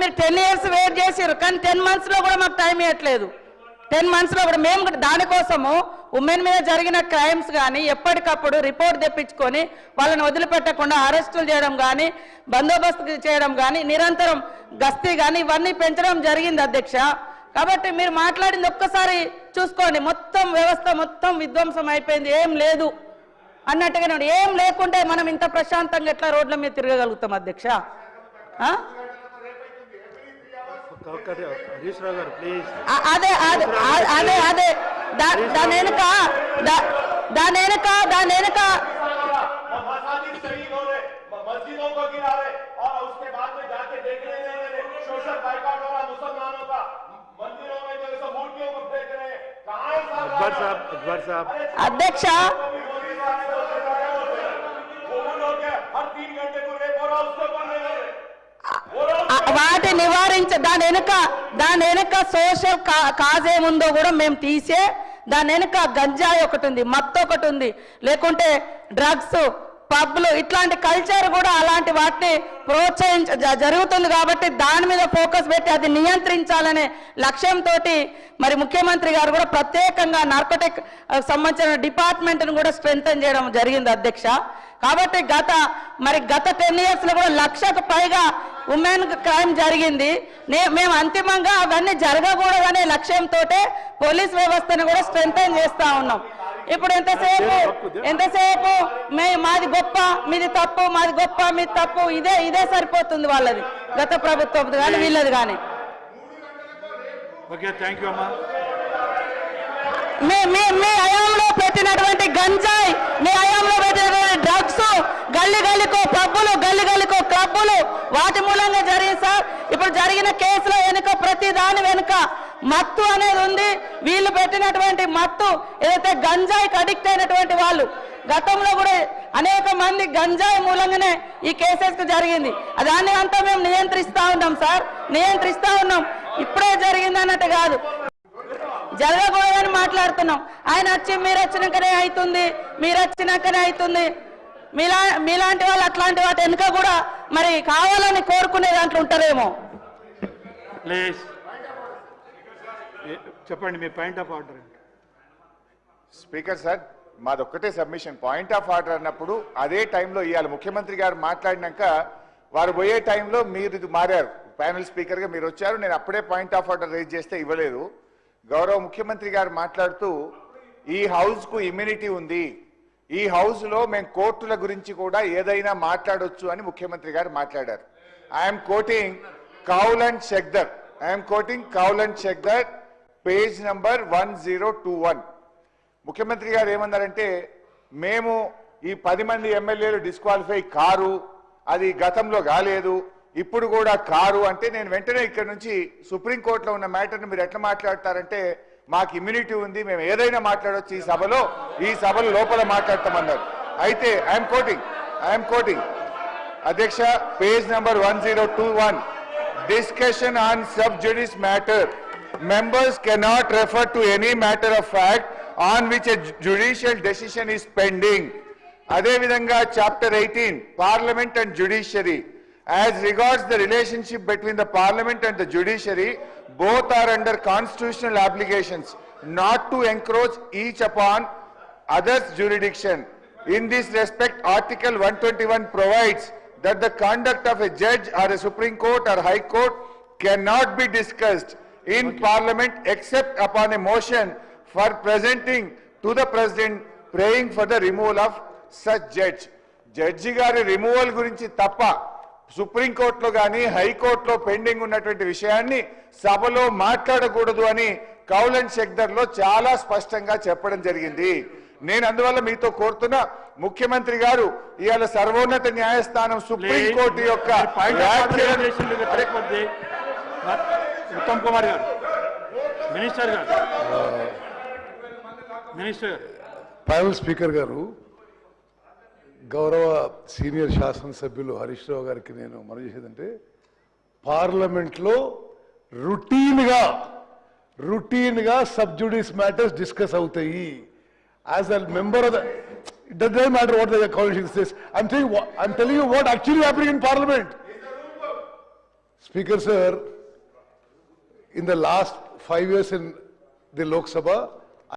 మీరు 10 years wait చేసారు, కానీ 10 months లో కూడా మాకు టైం ఇవ్వట్లేదు. 10 months లో కూడా మేము దానికోసము ఉమెన్ మీద జరిగిన క్రైమ్స్ కానీ ఎప్పటికప్పుడు రిపోర్ట్ తెప్పించుకొని వాళ్ళని వదిలిపెట్టకుండా అరెస్టులు చేయడం కానీ బందోబస్తు చేయడం కానీ నిరంతరం గస్తీ కానీ ఇవన్నీ పెంచడం జరిగింది అధ్యక్ష. కాబట్టి మీరు మాట్లాడింది ఒక్కసారి చూసుకోండి, మొత్తం వ్యవస్థ మొత్తం విధ్వంసం అయిపోయింది, ఏం లేదు అన్నట్టుగానే ఉంది. ఏం లేకుంటే మనం ఇంత ప్రశాంతంగా ఎట్లా రోడ్ల మీద తిరగగలుగుతాం అధ్యక్ష? అదే అదే అదే అదే దాని వెనుక అధ్యక్ష వాటి నివారించ దాని వెనుక సోషల్ కాజ్ ఏముందో కూడా మేము తీసే దాని వెనుక గంజాయి ఒకటి ఉంది, మత్తు ఒకటి ఉంది, లేకుంటే డ్రగ్స్ పబ్లు ఇట్లాంటి కల్చర్ కూడా అలాంటి వాటిని జరుగుతుంది. కాబట్టి దాని మీద ఫోకస్ పెట్టి అది నియంత్రించాలనే లక్ష్యంతో మరి ముఖ్యమంత్రి గారు కూడా ప్రత్యేకంగా నార్కోటిక్ సంబంధించిన డిపార్ట్మెంట్ను కూడా స్ట్రెంథన్ చేయడం జరిగింది అధ్యక్ష. కాబట్టి గత 10 years లో కూడా 1,00,000కు పైగా ఉమెన్ క్రైమ్ జరిగింది. మేము అంతిమంగా అవన్నీ జరగకూడదనే లక్ష్యంతో పోలీస్ వ్యవస్థను కూడా స్ట్రెంథన్ చేస్తా ఉన్నాం. ఇప్పుడు ఎంతసేపు మాది గొప్ప మీది తప్పు, మాది గొప్ప మీది తప్పు, ఇదే సరిపోతుంది వాళ్ళది, గత ప్రభుత్వం కానీ వీళ్ళది కానీ. మీ హయాంలో పెట్టినటువంటి గంజాయి, మీ హయాంలో పెట్టినటువంటి డ్రగ్స్, గల్లీకో పబ్బులు, గల్లీకో క్లబ్బులు, వాటి మూలంగా జరిగింది సార్. ఇప్పుడు జరిగిన కేసులో వెనుక ప్రతి దాని వెనుక మత్తు అనేది ఉంది. వీళ్ళు పెట్టినటువంటి మత్తు ఏదైతే గంజాయికి అడిక్ట్ అయినటువంటి వాళ్ళు, గతంలో కూడా అనేక మంది గంజాయి మూలంగానే ఈ కేసెస్ జరిగింది. దాన్ని అంతా మేము నియంత్రిస్తా ఉన్నాం సార్, నియంత్రిస్తా ఉన్నాం. ఇప్పుడే జరిగింది అన్నట్టు కాదు, జరగకూడదని మాట్లాడుతున్నాం. ఆయన వచ్చి మీరు వచ్చినాకనే అవుతుంది, మీరు వచ్చినాకనే అవుతుంది. మీలాంటి వాళ్ళు అట్లాంటి వాటి వెనుక కూడా మరి కావాలని కోరుకునే దాంట్లో ఉంటారేమో. ప్లీజ్ చెప్పండి మీ point of order. Speaker sir, మాదొక్కటే సబ్మిషన్. పాయింట్ ఆఫ్ ఆర్డర్ అన్నప్పుడు అదే టైంలో ఇవ్వాలి. ముఖ్యమంత్రి గారు మాట్లాడినాక వారు పోయే టైంలో మీరు ఇది మారారు, ప్యానెల్ స్పీకర్గా మీరు వచ్చారు. నేను అప్పుడే పాయింట్ ఆఫ్ ఆర్డర్ రేజ్ చేస్తే ఇవ్వలేదు. గౌరవ ముఖ్యమంత్రి గారు మాట్లాడుతూ ఈ హౌస్కు ఇమ్యూనిటీ ఉంది, ఈ హౌస్లో మేము కోర్టుల గురించి కూడా ఏదైనా మాట్లాడొచ్చు అని ముఖ్యమంత్రి గారు మాట్లాడారు. I'm quoting Kaul and Shakdher page number 1021. ముఖ్యమంత్రి గారు ఏమన్నారంటే, మేము ఈ 10 మంది ఎమ్మెల్యేలు డిస్క్వాలిఫై కారు, అది గతంలో కాలేదు, ఇప్పుడు కూడా కారు అంటే నేను వెంటనే ఇక్కడ నుంచి సుప్రీంకోర్టులో ఉన్న మ్యాటర్ని మీరు ఎట్లా మాట్లాడతారంటే మాకు ఇమ్యూనిటీ ఉంది, మేము ఏదైనా మాట్లాడవచ్చు ఈ సభలో లోపల మాట్లాడతామన్నారు. అయితే ఐఎమ్ కోటింగ్ అధ్యక్ష, page number 1021, discussion on sub జుడిస్ matter, members cannot refer to any matter of fact on which a judicial decision is pending. Ade vidhanga chapter 18, Parliament and Judiciary, as regards the relationship between the Parliament and the Judiciary, both are under constitutional obligations not to encroach each upon others' jurisdiction. In this respect, Article 121 provides that the conduct of a judge or a Supreme Court or High Court cannot be discussed in Parliament except upon a motion for presenting to the President praying for the removal of such judge. Judge గారి removal గురించి తప్ప సుప్రీంకోర్టులో కానీ హైకోర్టులో pending ఉన్నటువంటి విషయాన్ని సభలో మాట్లాడకూడదు అని కౌల్ అండ్ షెక్దర్లో చాలా స్పష్టంగా చెప్పడం జరిగింది. నేను అందువల్ల మీతో కోరుతున్నా, ముఖ్యమంత్రి గారు ఇవాళ సర్వోన్నత న్యాయస్థానం సుప్రీంకోర్టు యొక్క ఉత్తమ్ కుమార్ గారు, మినిస్టర్ ప్యానెల్ స్పీకర్ గారు, గౌరవ సీనియర్ శాసనసభ్యులు హరీష్ రావు గారికి నేను మనవి చేసేదంటే, పార్లమెంట్లో రొటీన్గా సబ్ జుడిస్ మ్యాటర్స్ డిస్కస్ అవుతాయి. As a member of the, it doesn't matter what the coalition says. I'm telling you what actually happening in Parliament. Speaker sir, in the last 5 years in the Lok Sabha,